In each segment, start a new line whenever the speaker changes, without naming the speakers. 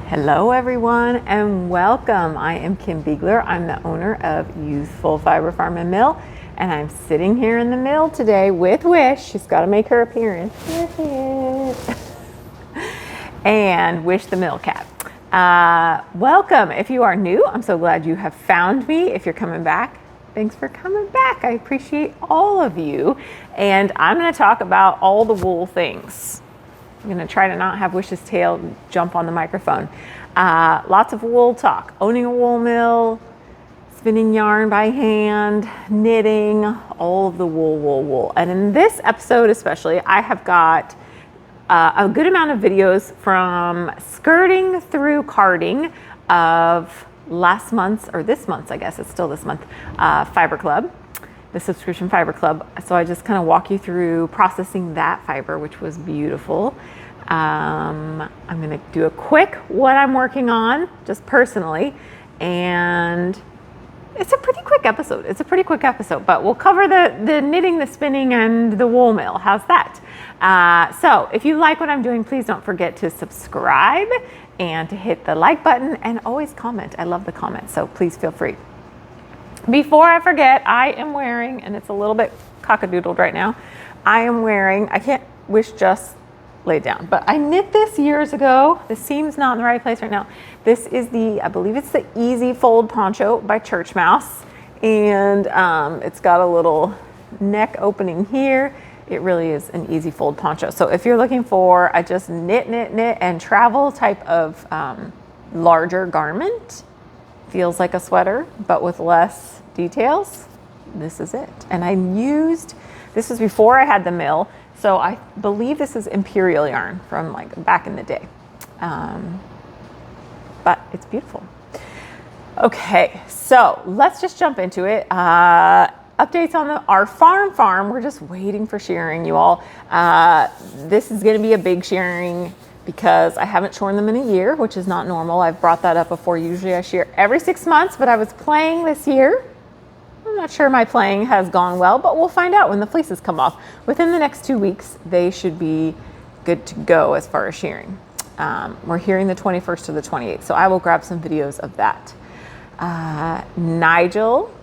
Hello everyone and welcome. I am Kim Beegler. I'm the owner of Ewethful Fiber Farm and Mill, and I'm sitting here in the mill today with Wish. She's got to make her appearance. And Wish the Mill Cat. Welcome. If you are new, I'm so glad you have found me. If you're coming back, thanks for coming back. I appreciate all of you. And I'm going to talk about all the wool things. I'm going to try to not have Wish's tail jump on the microphone. Lots of wool talk. Owning a wool mill, spinning yarn by hand, knitting, all of the wool. And in this episode especially, I have got a good amount of videos from skirting through carding of last month's, or this month's, I guess it's still this month, Fiber Club, the subscription Fiber Club. So I just kind of walk you through processing that fiber, which was beautiful. I'm going to do a quick what I'm working on just personally, and it's a pretty quick episode. But we'll cover the knitting, the spinning, and the wool mill. How's that? So if you like what I'm doing, please don't forget to subscribe and to hit the like button, and always comment. I love the comments, so please feel free. Before I forget, I am wearing, and it's a little bit cockadoodled right now, I can't Wish just lay down, but I knit this years ago. The seam's not in the right place right now. This is I believe it's the Easy Fold Poncho by Church Mouse, and it's got a little neck opening here. It really is an easy fold poncho. So if you're looking for a just knit and travel type of larger garment, feels like a sweater, but with less details, this is it. And this was before I had the mill, so I believe this is Imperial yarn from like back in the day. But it's beautiful. Okay, so let's just jump into it. Updates on our farm. We're just waiting for shearing, you all. This is gonna be a big shearing because I haven't shorn them in a year, which is not normal. I've brought that up before. Usually I shear every 6 months, but I was playing this year. I'm not sure my playing has gone well, but we'll find out when the fleeces come off. Within the next 2 weeks, they should be good to go as far as shearing. We're hearing the 21st to the 28th, so I will grab some videos of that. Nigel,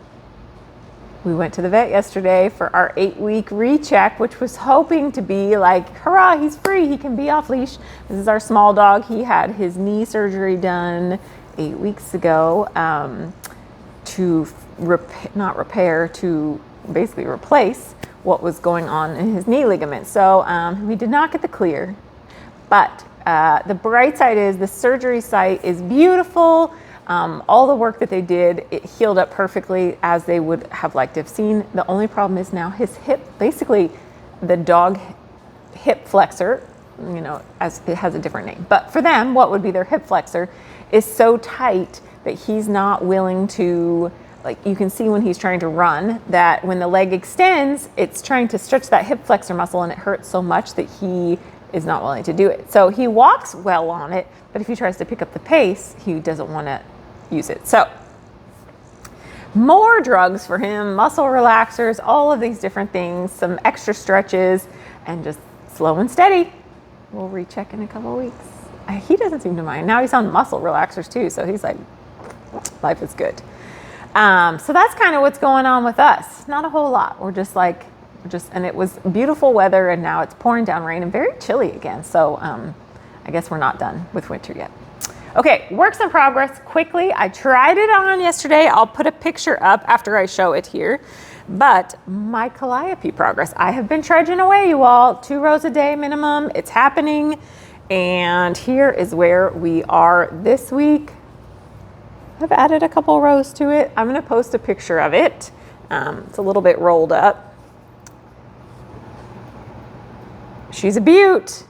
we went to the vet yesterday for our 8-week recheck, which was hoping to be like, hurrah, he's free, he can be off leash. This is our small dog. He had his knee surgery done 8 weeks ago to basically replace what was going on in his knee ligament. So we did not get the clear, but the bright side is the surgery site is beautiful. All the work that they did, it healed up perfectly as they would have liked to have seen. The only problem is now his hip, basically the dog hip flexor, as it has a different name, but for them, what would be their hip flexor is so tight that he's not willing to, like you can see when he's trying to run, that when the leg extends, it's trying to stretch that hip flexor muscle and it hurts so much that he is not willing to do it. So he walks well on it, but if he tries to pick up the pace, he doesn't want to use it. So more drugs for him, muscle relaxers, all of these different things, some extra stretches, and just slow and steady. We'll recheck in a couple of weeks. He doesn't seem to mind. Now he's on muscle relaxers too, so he's like, life is good. So that's kind of what's going on with us. Not a whole lot. And it was beautiful weather, and now it's pouring down rain and very chilly again. So I guess we're not done with winter yet. Okay, works in progress quickly. I tried it on yesterday. I'll put a picture up after I show it here. But my Calliope progress, I have been trudging away, you all. 2 rows a day minimum. It's happening. And here is where we are this week. I've added a couple rows to it. I'm going to post a picture of it. It's a little bit rolled up. She's a beaut.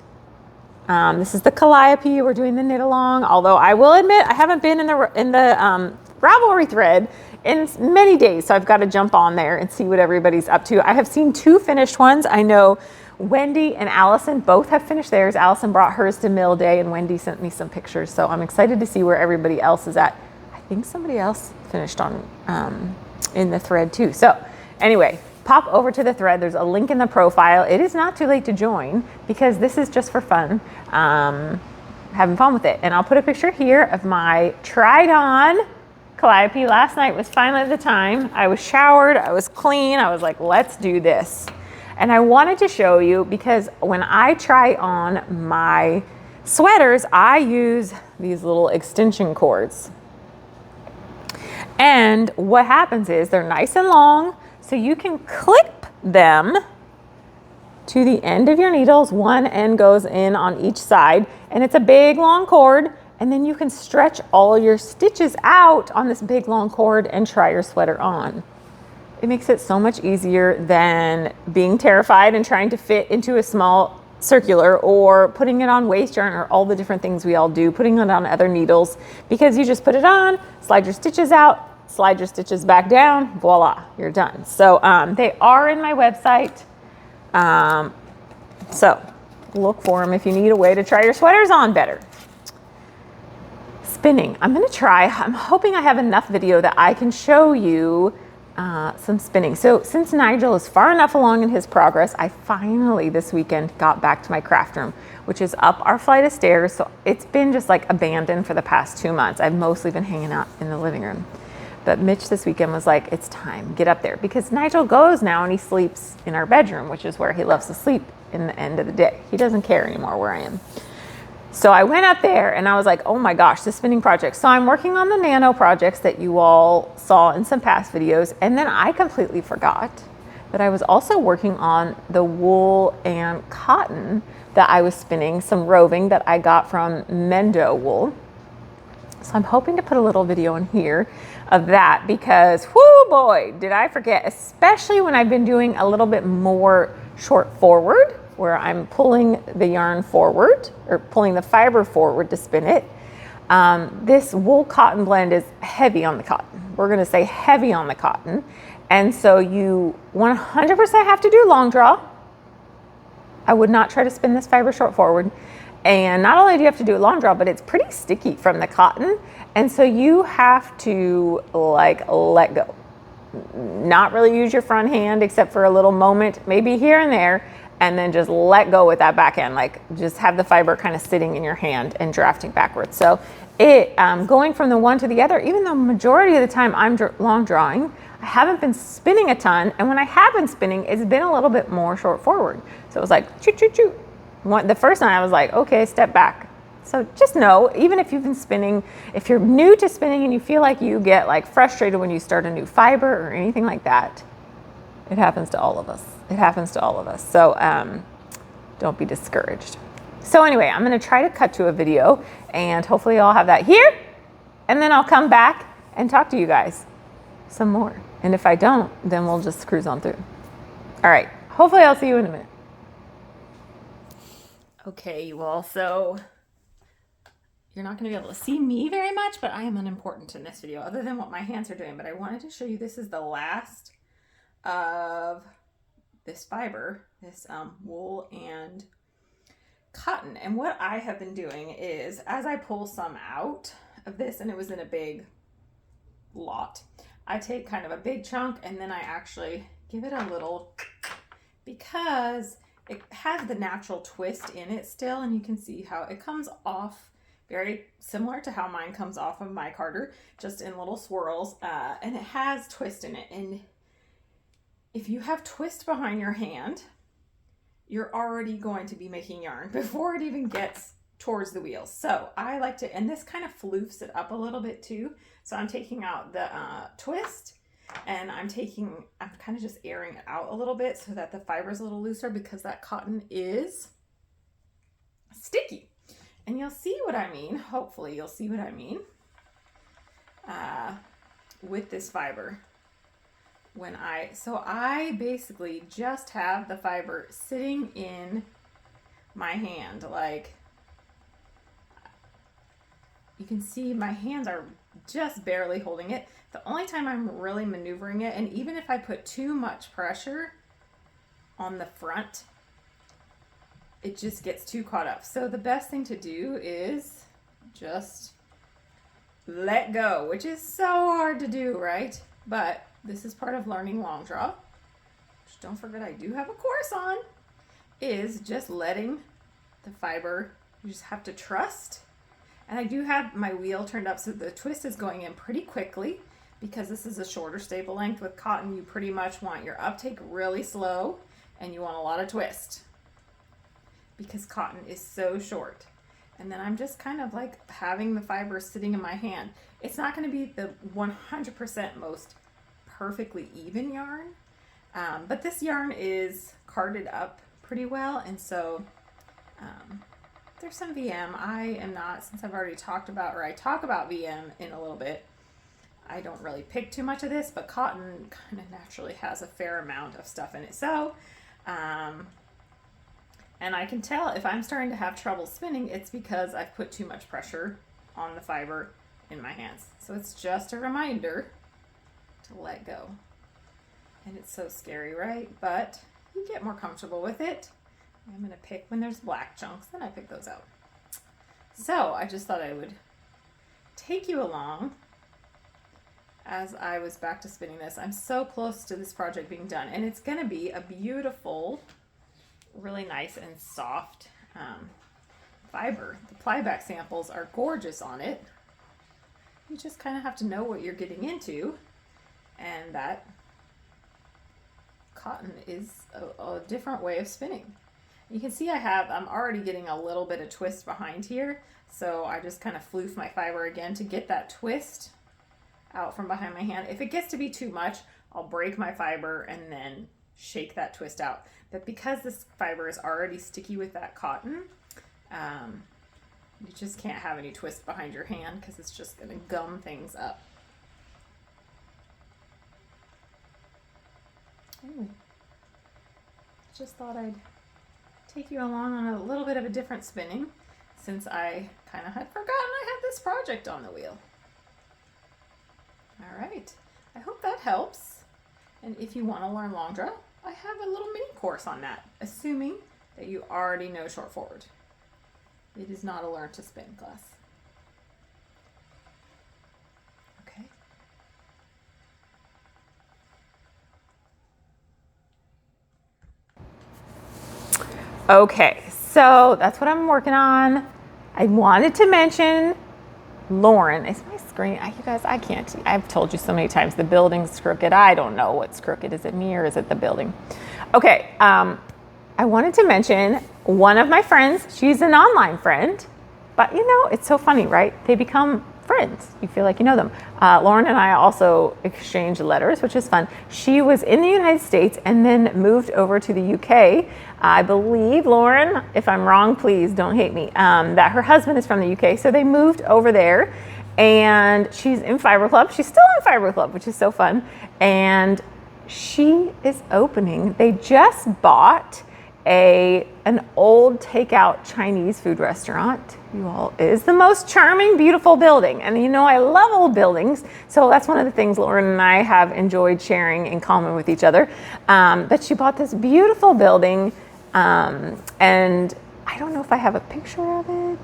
This is the Calliope. We're doing the knit along. Although I will admit I haven't been in the Ravelry thread in many days, so I've got to jump on there and see what everybody's up to. I have seen 2 finished ones. I know Wendy and Allison both have finished theirs. Allison brought hers to Mill Day, and Wendy sent me some pictures. So I'm excited to see where everybody else is at. I think somebody else finished on in the thread too. So anyway, pop over to the thread. There's a link in the profile. It is not too late to join because this is just for fun. having fun with it. And I'll put a picture here of my tried on Calliope. Last night was finally the time. I was showered, I was clean. I was like, let's do this. And I wanted to show you because when I try on my sweaters, I use these little extension cords. And what happens is they're nice and long, so you can clip them to the end of your needles. One end goes in on each side, and it's a big long cord, and then you can stretch all your stitches out on this big long cord and try your sweater on. It makes it so much easier than being terrified and trying to fit into a small circular, or putting it on waist yarn, or all the different things we all do, putting it on other needles, because you just put it on, slide your stitches out, slide your stitches back down, voila, you're done. So they are in my website. So look for them if you need a way to try your sweaters on better. Spinning, I'm hoping I have enough video that I can show you some spinning. So since Nigel is far enough along in his progress, I finally this weekend got back to my craft room, which is up our flight of stairs. So it's been just like abandoned for the past 2 months. I've mostly been hanging out in the living room. But Mitch this weekend was like, it's time, get up there. Because Nigel goes now and he sleeps in our bedroom, which is where he loves to sleep in the end of the day. He doesn't care anymore where I am. So I went up there and I was like, oh my gosh, the spinning project. So I'm working on the nano projects that you all saw in some past videos. And then I completely forgot that I was also working on the wool and cotton that I was spinning, some roving that I got from Mendo wool. So I'm hoping to put a little video in here of that, because whoo boy, did I forget, especially when I've been doing a little bit more short forward, where I'm pulling the yarn forward or pulling the fiber forward to spin it. This wool cotton blend is heavy on the cotton. We're gonna say heavy on the cotton. And so you 100% have to do long draw. I would not try to spin this fiber short forward. And not only do you have to do a long draw, but it's pretty sticky from the cotton. And so you have to like let go. Not really use your front hand except for a little moment, maybe here and there, and then just let go with that back hand. Like just have the fiber kind of sitting in your hand and drafting backwards. So it going from the one to the other, even though majority of the time I'm long drawing, I haven't been spinning a ton. And when I have been spinning, it's been a little bit more short forward. So it was like choo choo choo. The first time I was like, okay, step back. So just know, even if you've been spinning, if you're new to spinning and you feel like you get like frustrated when you start a new fiber or anything like that, it happens to all of us. It happens to all of us. So don't be discouraged. So anyway, I'm gonna try to cut to a video and hopefully I'll have that here. And then I'll come back and talk to you guys some more. And if I don't, then we'll just cruise on through. All right, hopefully I'll see you in a minute. Okay, you all, so you're not going to be able to see me very much, but I am unimportant in this video other than what my hands are doing. But I wanted to show you, this is the last of this fiber, this wool and cotton. And what I have been doing is, as I pull some out of this, and it was in a big lot, I take kind of a big chunk and then I actually give it a little, because it has the natural twist in it still, and you can see how it comes off very similar to how mine comes off of my carder, just in little swirls, and it has twist in it. And if you have twist behind your hand, you're already going to be making yarn before it even gets towards the wheels. So I like to, and this kind of floofs it up a little bit too. So I'm taking out the twist, and I'm kind of just airing it out a little bit so that the fiber is a little looser, because that cotton is sticky. And you'll see what I mean. Hopefully you'll see what I mean with this fiber. So I basically just have the fiber sitting in my hand. Like you can see my hands are just barely holding it. The only time I'm really maneuvering it, and even if I put too much pressure on the front, it just gets too caught up. So the best thing to do is just let go, which is so hard to do, right? But this is part of learning long draw, which don't forget I do have a course on, is just letting the fiber, you just have to trust And I do have my wheel turned up so the twist is going in pretty quickly, because this is a shorter staple length. With cotton, you pretty much want your uptake really slow and you want a lot of twist because cotton is so short. And then I'm just kind of like having the fiber sitting in my hand. It's not going to be the 100% most perfectly even yarn, but this yarn is carded up pretty well, and so there's some VM. I am not, since I've already talked about, or I talk about VM in a little bit, I don't really pick too much of this, but cotton kind of naturally has a fair amount of stuff in it. So, and I can tell if I'm starting to have trouble spinning, it's because I've put too much pressure on the fiber in my hands. So it's just a reminder to let go. And it's so scary, right? But you get more comfortable with it. I'm gonna pick, when there's black chunks, then I pick those out. So I just thought I would take you along as I was back to spinning this. I'm so close to this project being done, and it's gonna be a beautiful, really nice and soft fiber. The plyback samples are gorgeous on it. You just kind of have to know what you're getting into, and that cotton is a different way of spinning. You can see I'm already getting a little bit of twist behind here, so I just kind of floof my fiber again to get that twist out from behind my hand. If it gets to be too much, I'll break my fiber and then shake that twist out. But because this fiber is already sticky with that cotton, you just can't have any twist behind your hand because it's just going to gum things up. Anyway, just thought I'd take you along on a little bit of a different spinning, since I kind of had forgotten I had this project on the wheel. All right, I hope that helps. And if you want to learn long draw, I have a little mini course on that, assuming that you already know short forward. It is not a learn to spin class. Okay. Okay, so that's what I'm working on. I wanted to mention Lauren. Is my screen, you guys, I can't, I've told you so many times, the building's crooked. I don't know what's crooked. Is it me or is it the building? Okay, I wanted to mention one of my friends. She's an online friend, but you know, it's so funny, right? They become friends. You feel like you know them. Lauren and I also exchanged letters, which is fun. She was in the United States and then moved over to the UK. I believe, Lauren, if I'm wrong, please don't hate me, that her husband is from the UK. So they moved over there, and she's in Fiber Club. She's still in Fiber Club, which is so fun. And she is opening, they just bought an old takeout Chinese food restaurant. You all, it is the most charming, beautiful building. And you know, I love old buildings. So that's one of the things Lauren and I have enjoyed sharing in common with each other. But she bought this beautiful building. And I don't know if I have a picture of it.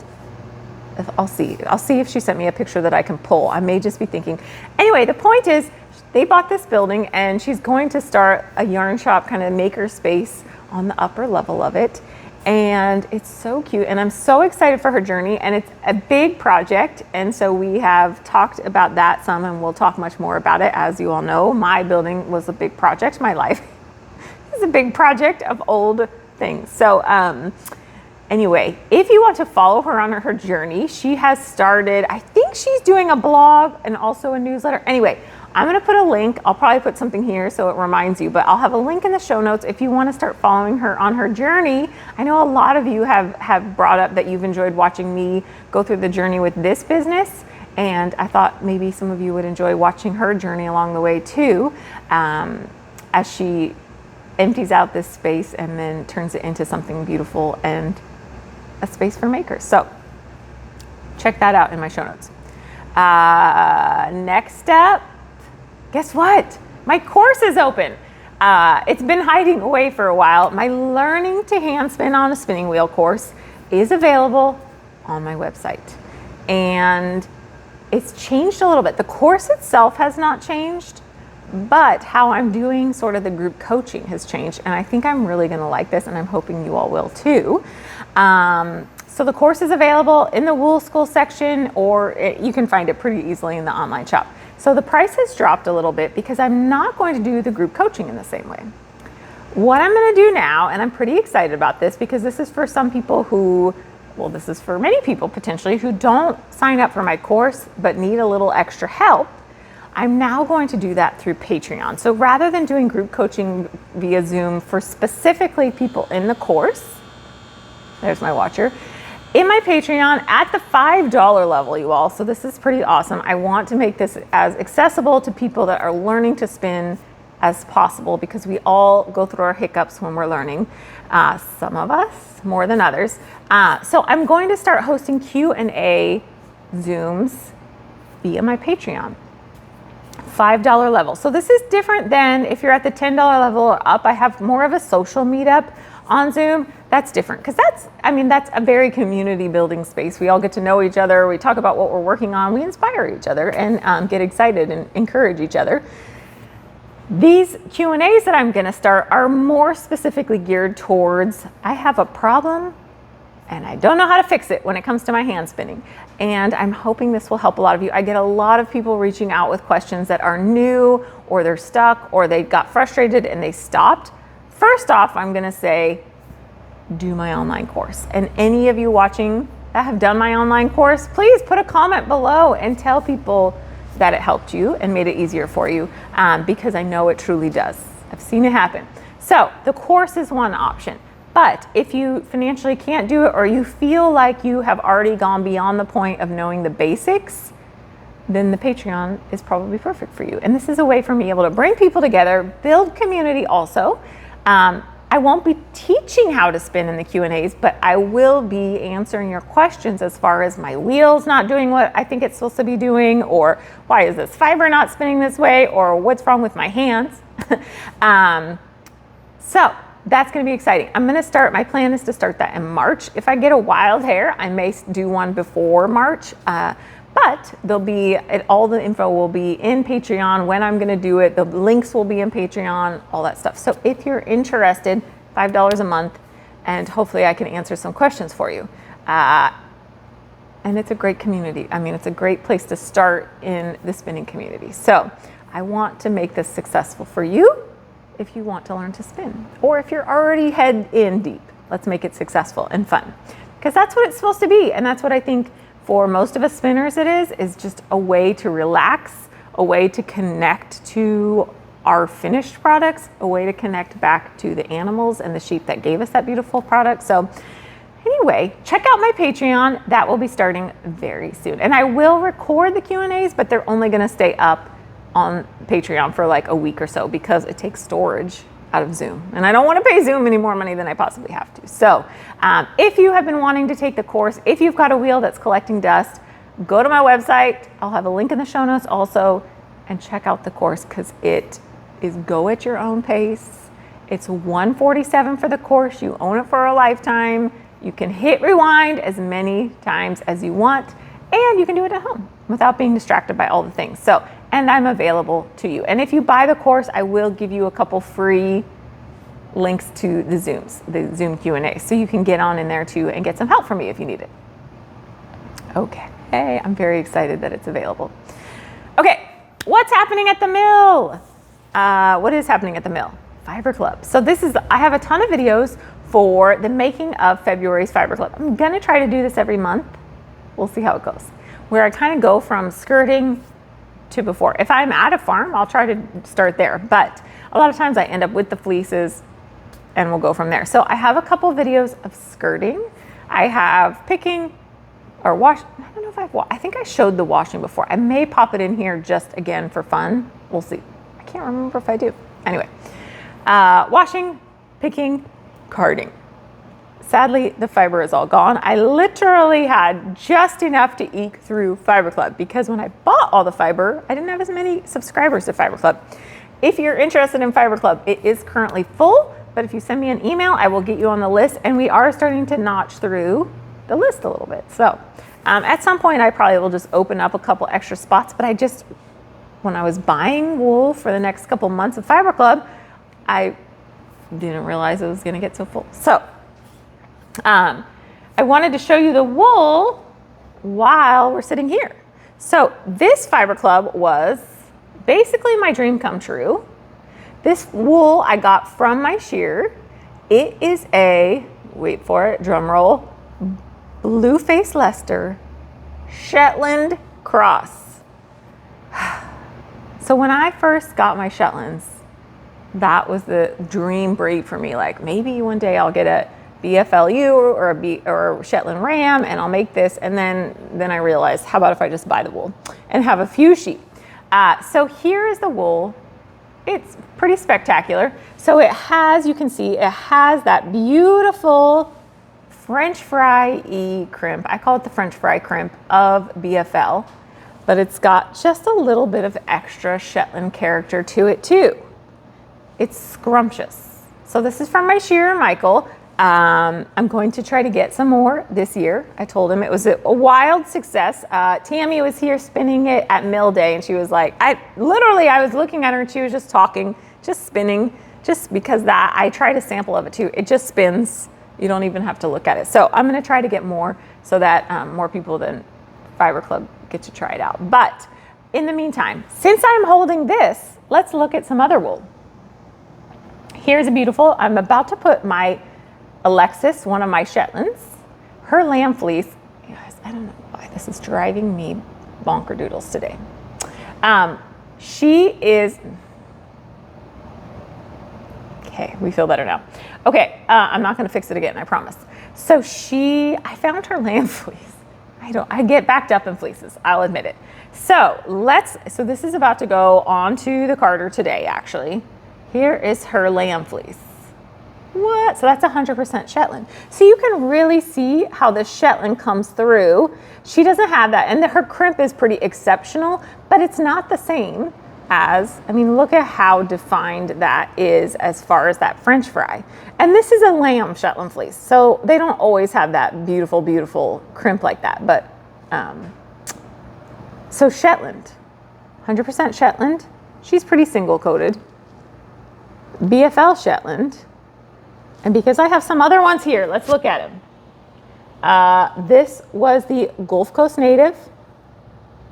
I'll see if she sent me a picture that I can pull. I may just be thinking. Anyway, the point is, they bought this building and she's going to start a yarn shop kind of maker space on the upper level of it. And it's so cute, and I'm so excited for her journey, and it's a big project. And so we have talked about that some, and we'll talk much more about it. As you all know, my building was a big project. My life is a big project of old things. So anyway, if you want to follow her on her journey, she has started, I think she's doing a blog and also a newsletter. Anyway, I'm going to put a link. I'll probably put something here so it reminds you, but I'll have a link in the show notes if you want to start following her on her journey. I know a lot of you have brought up that you've enjoyed watching me go through the journey with this business, and I thought maybe some of you would enjoy watching her journey along the way too, as she empties out this space and then turns it into something beautiful and a space for makers. So check that out in my show notes. Next up, guess what? My course is open. It's been hiding away for a while. My Learning to Hand Spin on a Spinning Wheel course is available on my website. And it's changed a little bit. The course itself has not changed, but how I'm doing sort of the group coaching has changed. And I think I'm really gonna like this, and I'm hoping you all will too. So the course is available in the Wool School section, or you can find it pretty easily in the online shop. So the price has dropped a little bit because I'm not going to do the group coaching in the same way. What I'm going to do now, and I'm pretty excited about this because this is for some people who, well, this is for many people potentially who don't sign up for my course but need a little extra help. I'm now going to do that through Patreon. So rather than doing group coaching via Zoom for specifically people in the course, there's my watcher, in my Patreon at the $5 level, you all, so this is pretty awesome. I want to make this as accessible to people that are learning to spin as possible because we all go through our hiccups when we're learning, some of us more than others. So I'm going to start hosting Q&A Zooms via my Patreon. $5 level. So this is different than if you're at the $10 level or up. I have more of a social meetup on Zoom. That's different because that's a very community building space. We all get to know each other. We talk about what we're working on. We inspire each other and get excited and encourage each other. These Q&As that I'm going to start are more specifically geared towards, I have a problem and I don't know how to fix it when it comes to my hand spinning. And I'm hoping this will help a lot of you. I get a lot of people reaching out with questions that are new, or they're stuck, or they got frustrated and they stopped. First off, I'm gonna say, do my online course. And any of you watching that have done my online course, please put a comment below and tell people that it helped you and made it easier for you, because I know it truly does. I've seen it happen. So the course is one option. But if you financially can't do it, or you feel like you have already gone beyond the point of knowing the basics, then the Patreon is probably perfect for you. And this is a way for me able to bring people together, build community also. I won't be teaching how to spin in the Q&As, but I will be answering your questions as far as my wheel's not doing what I think it's supposed to be doing, or why is this fiber not spinning this way, or what's wrong with my hands. So that's going to be exciting. My plan is to start that in March. If I get a wild hair, I may do one before March, but all the info will be in Patreon when I'm going to do it. The links will be in Patreon, all that stuff. So if you're interested, $5 a month, and hopefully I can answer some questions for you. And it's a great community. It's a great place to start in the spinning community. So I want to make this successful for you if you want to learn to spin, or if you're already head in deep. Let's make it successful and fun, because that's what it's supposed to be. And that's what I think for most of us spinners it is just a way to relax, a way to connect to our finished products, a way to connect back to the animals and the sheep that gave us that beautiful product. So anyway, check out my Patreon. That will be starting very soon. And I will record the Q&As, but they're only gonna stay up on Patreon for like a week or so because it takes storage out of Zoom. And I don't want to pay Zoom any more money than I possibly have to. So if you have been wanting to take the course, if you've got a wheel that's collecting dust, go to my website. I'll have a link in the show notes also, and check out the course, because it is go at your own pace. It's $147 for the course. You own it for a lifetime. You can hit rewind as many times as you want, and you can do it at home without being distracted by all the things. So, and I'm available to you. And if you buy the course, I will give you a couple free links to the Zoom Q&A. So you can get on in there too and get some help from me if you need it. Okay, I'm very excited that it's available. Okay, what's happening at the mill? What is happening at the mill? Fiber Club. So I have a ton of videos for the making of February's Fiber Club. I'm gonna try to do this every month. We'll see how it goes. Where I kind of go from skirting to before. If I'm at a farm, I'll try to start there. But a lot of times I end up with the fleeces and we'll go from there. So I have a couple videos of skirting. I have picking or wash. I don't know if I think I showed the washing before. I may pop it in here just again for fun. We'll see. I can't remember if I do. Anyway, washing, picking, carding. Sadly, the fiber is all gone. I literally had just enough to eke through Fiber Club, because when I bought all the fiber, I didn't have as many subscribers to Fiber Club. If you're interested in Fiber Club, it is currently full, but if you send me an email, I will get you on the list, and we are starting to notch through the list a little bit. So at some point, I probably will just open up a couple extra spots, but when I was buying wool for the next couple months of Fiber Club, I didn't realize it was gonna get so full. So I I wanted to show you the wool while we're sitting here. So this fiber club was basically my dream come true. This wool I got from my shearer. It is a, wait for it, drum roll, blue face Leicester Shetland cross. So when I first got my Shetlands, that was the dream breed for me. Like maybe one day I'll get a BFLU or a Shetland Ram and I'll make this. And then I realized, how about if I just buy the wool and have a few sheep? So here is the wool. It's pretty spectacular. So it has, you can see, it has that beautiful French fry crimp. I call it the French fry crimp of BFL, but it's got just a little bit of extra Shetland character to it too. It's scrumptious. So this is from my shearer, Michael. I'm going to try to get some more this year. I told him it was a wild success. Tammy was here spinning it at mill day and she was like, I was looking at her and she was just talking, just spinning, just because that I tried a sample of it too. It just spins. You don't even have to look at it. So I'm going to try to get more so that more people than Fiber Club get to try it out. But in the meantime, since I'm holding this, let's look at some other wool. Here's a beautiful, I'm about to put my Alexis, one of my Shetlands, her lamb fleece. You guys, I don't know why this is driving me bonker doodles today. She is, okay, we feel better now. Okay, I'm not gonna fix it again, I promise. So I found her lamb fleece. I get backed up in fleeces, I'll admit it. So this is about to go onto the carder today, actually. Here is her lamb fleece. What? So that's 100% Shetland. So you can really see how the Shetland comes through. She doesn't have that, and her crimp is pretty exceptional, but it's not the same as, I mean, look at how defined that is as far as that French fry. And this is a lamb Shetland fleece, so they don't always have that beautiful, beautiful crimp like that. But so Shetland, 100% Shetland. She's pretty single coated. BFL Shetland. And because I have some other ones here, let's look at them. This was the Gulf Coast native.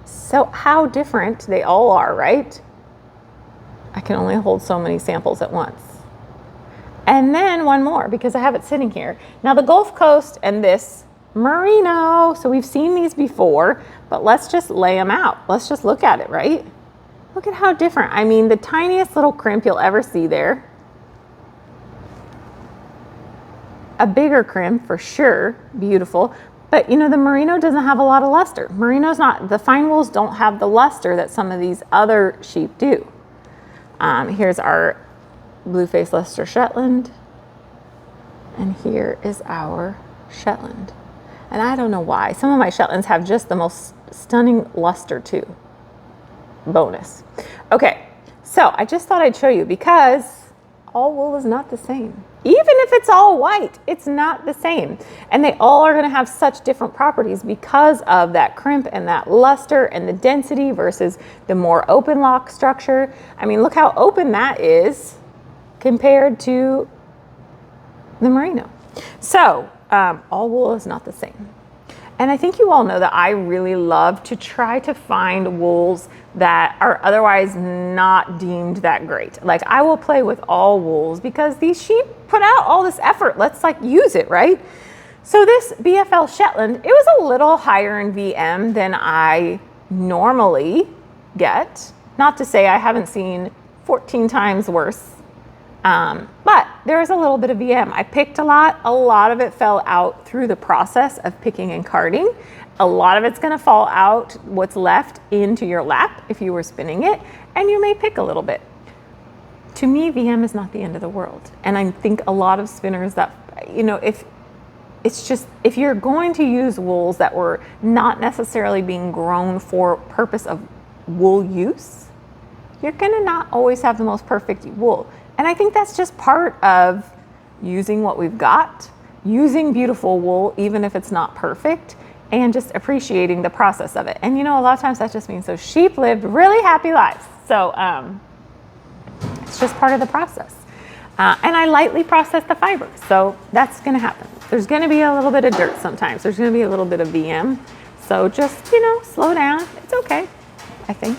So how different they all are, right? I can only hold so many samples at once. And then one more, because I have it sitting here. Now the Gulf Coast and this merino. So we've seen these before, but let's just lay them out. Let's just look at it, right? Look at how different. I mean, the tiniest little crimp you'll ever see there. A bigger crimp for sure, beautiful. But you know, the merino doesn't have a lot of luster. The fine wools don't have the luster that some of these other sheep do. Here's our blue face Leicester Shetland. And here is our Shetland. And I don't know why. Some of my Shetlands have just the most stunning luster too. Bonus. Okay, so I just thought I'd show you because all wool is not the same. Even if it's all white, it's not the same. And they all are gonna have such different properties because of that crimp and that luster and the density versus the more open lock structure. I mean, look how open that is compared to the merino. So all wool is not the same. And I think you all know that I really love to try to find wools that are otherwise not deemed that great. Like I will play with all wools because these sheep put out all this effort. Let's like use it, right? So this BFL Shetland, it was a little higher in VM than I normally get. Not to say I haven't seen 14 times worse. But there was a little bit of VM. I picked a lot of it fell out through the process of picking and carding. A lot of it's gonna fall out what's left into your lap if you were spinning it, and you may pick a little bit. To me, VM is not the end of the world. And I think a lot of spinners that, you know, if you're going to use wools that were not necessarily being grown for purpose of wool use, you're gonna not always have the most perfect wool. And I think that's just part of using what we've got, using beautiful wool, even if it's not perfect, and just appreciating the process of it. And you know, a lot of times that just means those sheep lived really happy lives. So it's just part of the process. And I lightly process the fiber, so that's gonna happen. There's gonna be a little bit of dirt sometimes. There's gonna be a little bit of VM. So just, you know, slow down. It's okay, I think.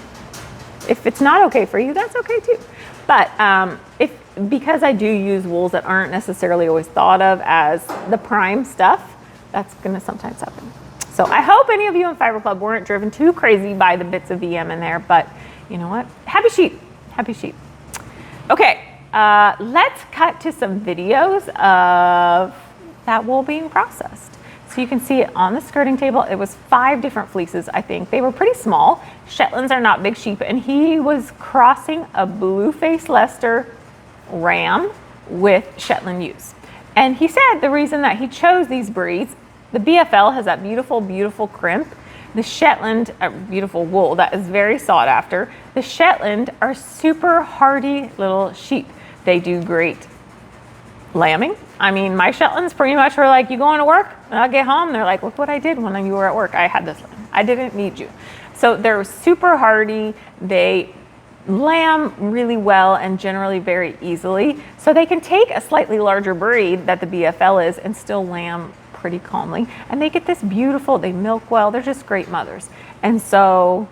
If it's not okay for you, that's okay too. But because I do use wools that aren't necessarily always thought of as the prime stuff, that's gonna sometimes happen. So I hope any of you in Fiber Club weren't driven too crazy by the bits of VM in there, but you know what? Happy sheep, happy sheep. Okay, let's cut to some videos of that wool being processed. So you can see it on the skirting table. It was 5 different fleeces, I think. They were pretty small. Shetlands are not big sheep, and he was crossing a blue-faced Leicester ram with Shetland ewes. And he said the reason that he chose these breeds, the BFL has that beautiful, beautiful crimp. The Shetland, beautiful wool that is very sought after. The Shetland are super hardy little sheep. They do great lambing. I mean, my Shetlands pretty much were like, you going to work? And I'll get home. They're like, look what I did when you were at work. I had this lamb. I didn't need you. So they're super hardy. They lamb really well and generally very easily. So they can take a slightly larger breed that the BFL is and still lamb pretty calmly. And they get this beautiful, they milk well. They're just great mothers. And so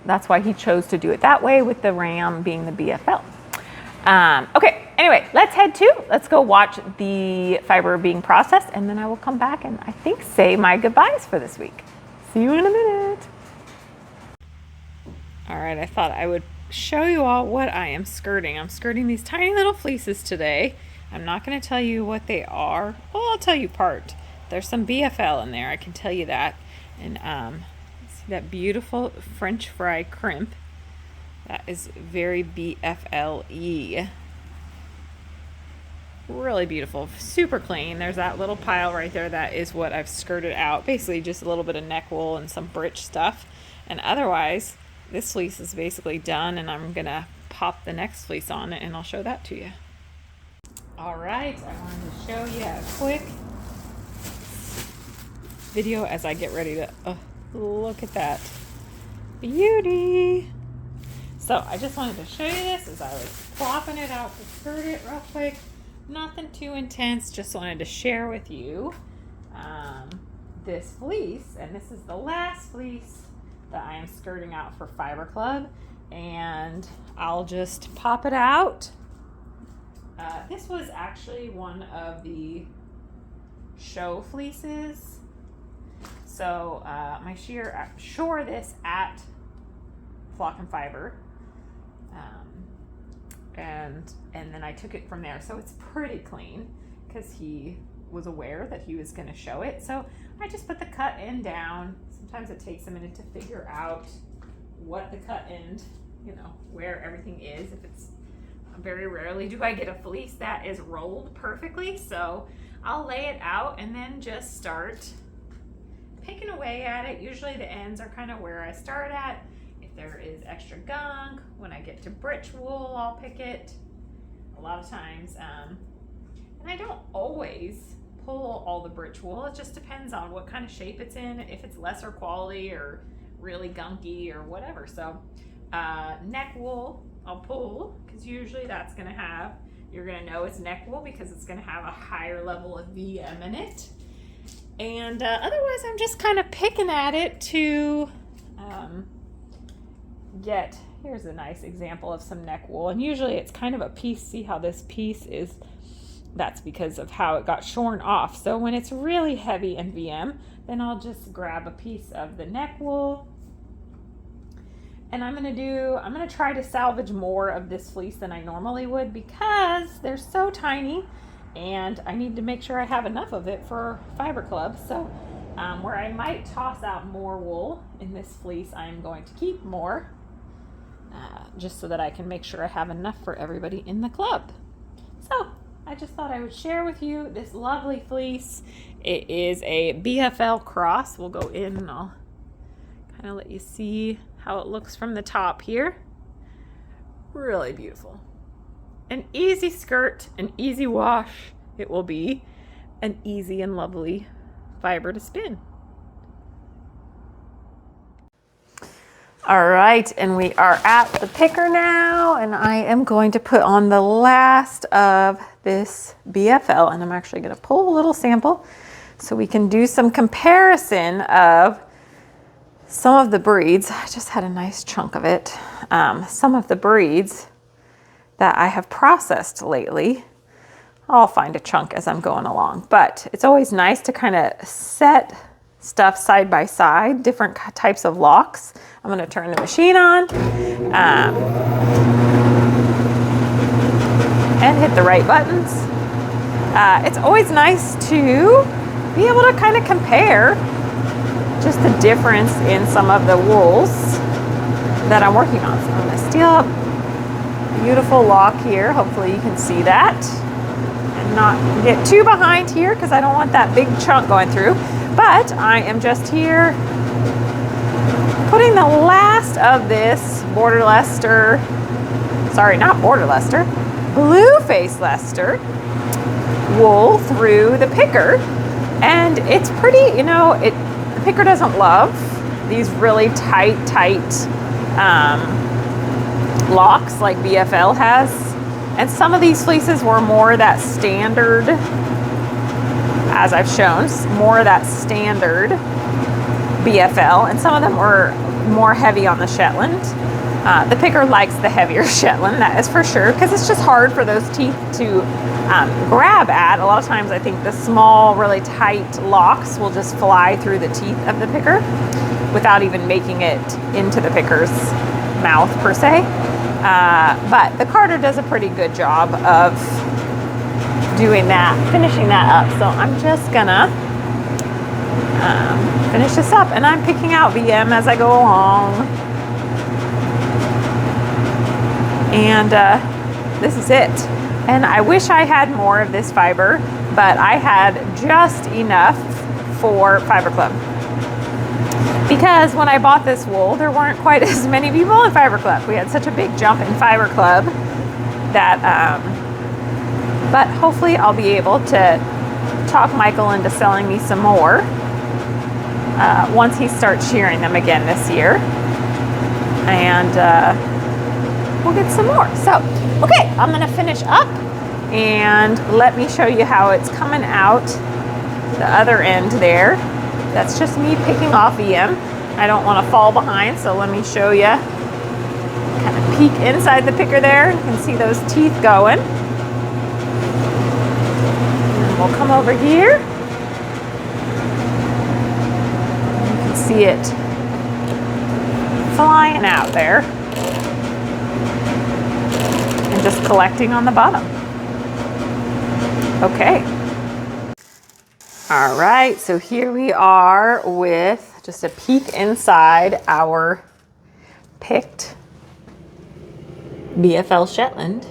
that's why he chose to do it that way, with the ram being the BFL. Okay, anyway, let's go watch the fiber being processed, and then I will come back and I think say my goodbyes for this week. See you in a minute. All right, I thought I would show you all what I am skirting. I'm skirting these tiny little fleeces today. I'm not going to tell you what they are. Well, I'll tell you part. There's some BFL in there, I can tell you that. And see that beautiful French fry crimp. That is very BFLE. Really beautiful, super clean. There's that little pile right there. That is what I've skirted out. Basically just a little bit of neck wool and some breech stuff. And otherwise, this fleece is basically done, and I'm gonna pop the next fleece on it and I'll show that to you. All right, I wanted to show you a quick video as I get ready to, look at that beauty. So I just wanted to show you this as I was plopping it out to skirt it real quick. Nothing too intense, just wanted to share with you this fleece, and this is the last fleece that I am skirting out for Fiber Club, and I'll just pop it out. This was actually one of the show fleeces. So my shore this at Flock and Fiber, and then I took it from there. So it's pretty clean because he was aware that he was going to show it. So I just put the cut end down. Sometimes it takes a minute to figure out what the cut end, where everything is. If it's very rarely do I get a fleece that is rolled perfectly. So I'll lay it out and then just start picking away at it. Usually the ends are kind of where I start at. If there is extra gunk, when I get to breech wool, I'll pick it a lot of times. And I don't always pull all the breech wool. It just depends on what kind of shape it's in, if it's lesser quality or really gunky or whatever. So neck wool I'll pull, because usually that's going to have, you're going to know it's neck wool because it's going to have a higher level of VM in it. And otherwise I'm just kind of picking at it to get, here's a nice example of some neck wool. And usually it's kind of a piece. See how this piece is, that's because of how it got shorn off. So when it's really heavy in VM, then I'll just grab a piece of the neck wool. And I'm gonna try to salvage more of this fleece than I normally would, because they're so tiny and I need to make sure I have enough of it for Fiber Club. So where I might toss out more wool in this fleece, I'm going to keep more, just so that I can make sure I have enough for everybody in the club. So I just thought I would share with you this lovely fleece. It is a BFL cross. We'll go in and I'll kind of let you see how it looks from the top here. Really beautiful. An easy skirt, an easy wash. It will be an easy and lovely fiber to spin. All right, and we are at the picker now, and I am going to put on the last of this BFL, and I'm actually going to pull a little sample so we can do some comparison of some of the breeds. I just had a nice chunk of it. Some of the breeds that I have processed lately. I'll find a chunk as I'm going along, but it's always nice to kind of set stuff side by side, different types of locks. I'm going to turn the machine on and hit the right buttons. It's always nice to be able to kind of compare just the difference in some of the wools that I'm working on. So I'm going to steal up a beautiful lock here. Hopefully you can see that and not get too behind here because I don't want that big chunk going through. But I am just here putting the last of this border Leicester, sorry, not border Leicester, blue face Leicester wool through the picker. And it's pretty, you know, the picker doesn't love these really tight locks like BFL has. And some of these fleeces were more that standard, as I've shown, more that standard BFL, and some of them were more heavy on the Shetland. The picker likes the heavier Shetland, that is for sure, because it's just hard for those teeth to grab at. A lot of times I think the small, really tight locks will just fly through the teeth of the picker without even making it into the picker's mouth per se. But the Carter does a pretty good job of doing that, finishing that up. So I'm just gonna finish this up, and I'm picking out VM as I go along. And this is it. And I wish I had more of this fiber, but I had just enough for Fiber Club. Because when I bought this wool, there weren't quite as many people in Fiber Club. We had such a big jump in Fiber Club that, but hopefully I'll be able to talk Michael into selling me some more once he starts shearing them again this year. And we'll get some more. So, okay, I'm gonna finish up and let me show you how it's coming out the other end there. That's just me picking off VM. I don't want to fall behind, so let me show you. Kind of peek inside the picker there. You can see those teeth going. And we'll come over here. You can see it flying out there and just collecting on the bottom. Okay. All right, so here we are with just a peek inside our picked BFL Shetland.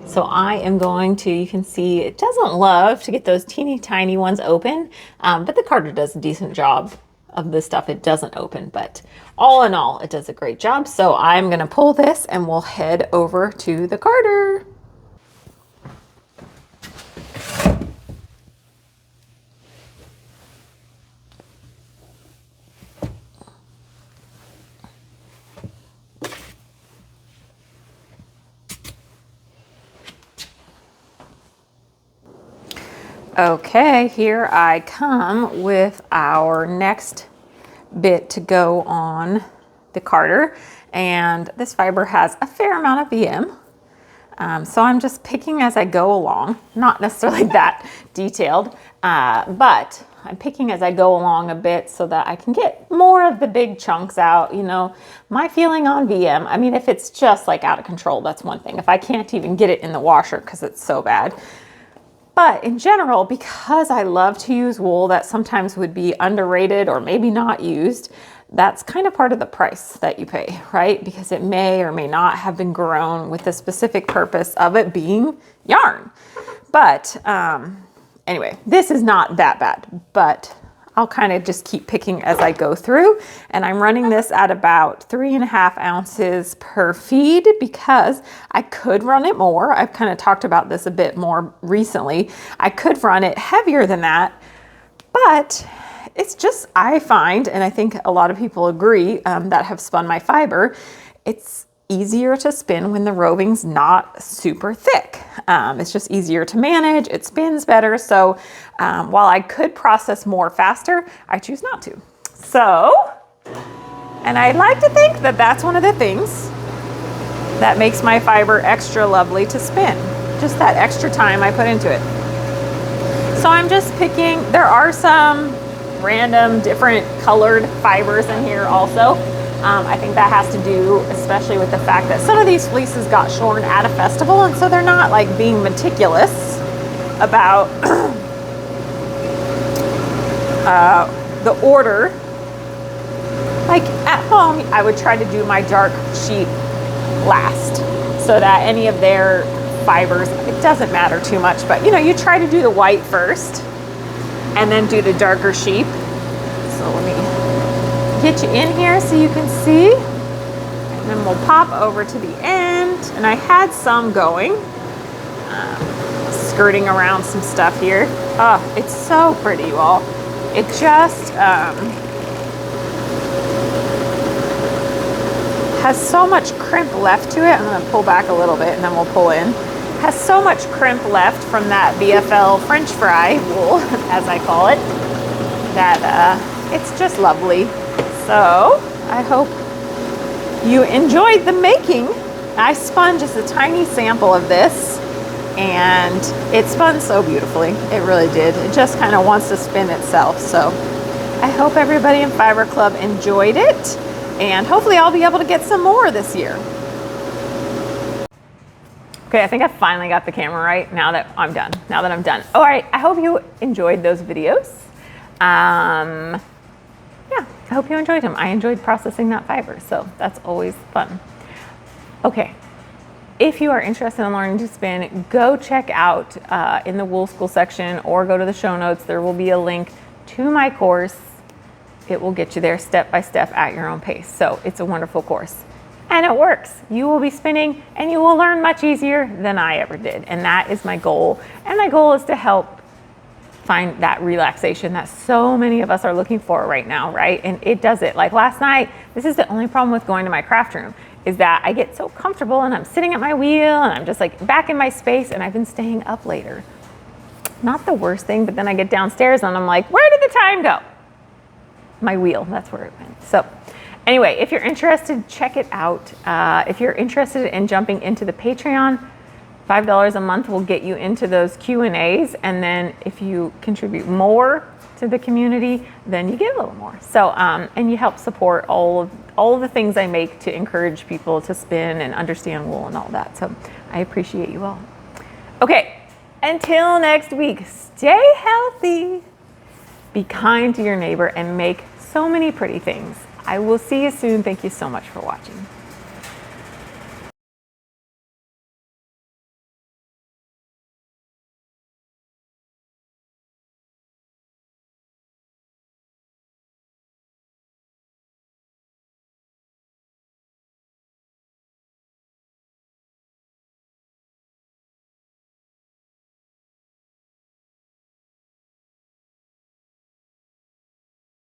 So I am going to, you can see it doesn't love to get those teeny tiny ones open, but the Carter does a decent job of the stuff it doesn't open, but all in all, it does a great job. So I'm gonna pull this and we'll head over to the Carter. Okay, here I come with our next bit to go on the Carter, and this fiber has a fair amount of VM. So I'm just picking as I go along, not necessarily that detailed, but I'm picking as I go along a bit so that I can get more of the big chunks out. You know, my feeling on VM, I mean, if it's just like out of control, that's one thing. If I can't even get it in the washer because it's so bad. But in general, because I love to use wool that sometimes would be underrated or maybe not used, that's kind of part of the price that you pay, right? Because it may or may not have been grown with the specific purpose of it being yarn. But anyway, this is not that bad, but I'll kind of just keep picking as I go through. And I'm running this at about 3.5 ounces per feed because I could run it more. I've kind of talked about this a bit more recently. I could run it heavier than that, but it's just, I find, and I think a lot of people agree that have spun my fiber, it's easier to spin when the roving's not super thick. It's just easier to manage, it spins better. So while I could process more faster, I choose not to. So, and I like to think that that's one of the things that makes my fiber extra lovely to spin. Just that extra time I put into it. So I'm just picking, there are some random different colored fibers in here also. I think that has to do especially with the fact that some of these fleeces got shorn at a festival, and so they're not like being meticulous about the order. Like at home, I would try to do my dark sheep last so that any of their fibers, it doesn't matter too much, but you know, you try to do the white first and then do the darker sheep. So let me get you in here so you can see, and then we'll pop over to the end. And I had some going, skirting around some stuff here. Oh, it's so pretty, you all. It just has so much crimp left to it. I'm going to pull back a little bit and then we'll pull in. Has so much crimp left from that BFL French fry wool, as I call it, that it's just lovely. So I hope you enjoyed the making. I spun just a tiny sample of this and it spun so beautifully. It really did. It just kind of wants to spin itself. So I hope everybody in Fiber Club enjoyed it, and hopefully I'll be able to get some more this year. Okay, I think I finally got the camera right now that I'm done. All right, I hope you enjoyed those videos. Yeah, I hope you enjoyed them. I enjoyed processing that fiber, so that's always fun. Okay, if you are interested in learning to spin, go check out in the Wool School section or go to the show notes. There will be a link to my course. It will get you there step by step at your own pace. So it's a wonderful course. And it works. You will be spinning and you will learn much easier than I ever did. And that is my goal. And my goal is to help find that relaxation that so many of us are looking for right now, right? And it does it. Like last night, this is the only problem with going to my craft room, is that I get so comfortable and I'm sitting at my wheel and I'm just like back in my space, and I've been staying up later. Not the worst thing, but then I get downstairs and I'm like, where did the time go? My wheel, that's where it went. So anyway, if you're interested, check it out. If you're interested in jumping into the Patreon, $5 a month will get you into those Q&As. And then if you contribute more to the community, then you get a little more. So, and you help support all of the things I make to encourage people to spin and understand wool and all that. So I appreciate you all. Okay, until next week, stay healthy, be kind to your neighbor, and make so many pretty things. I will see you soon. Thank you so much for watching.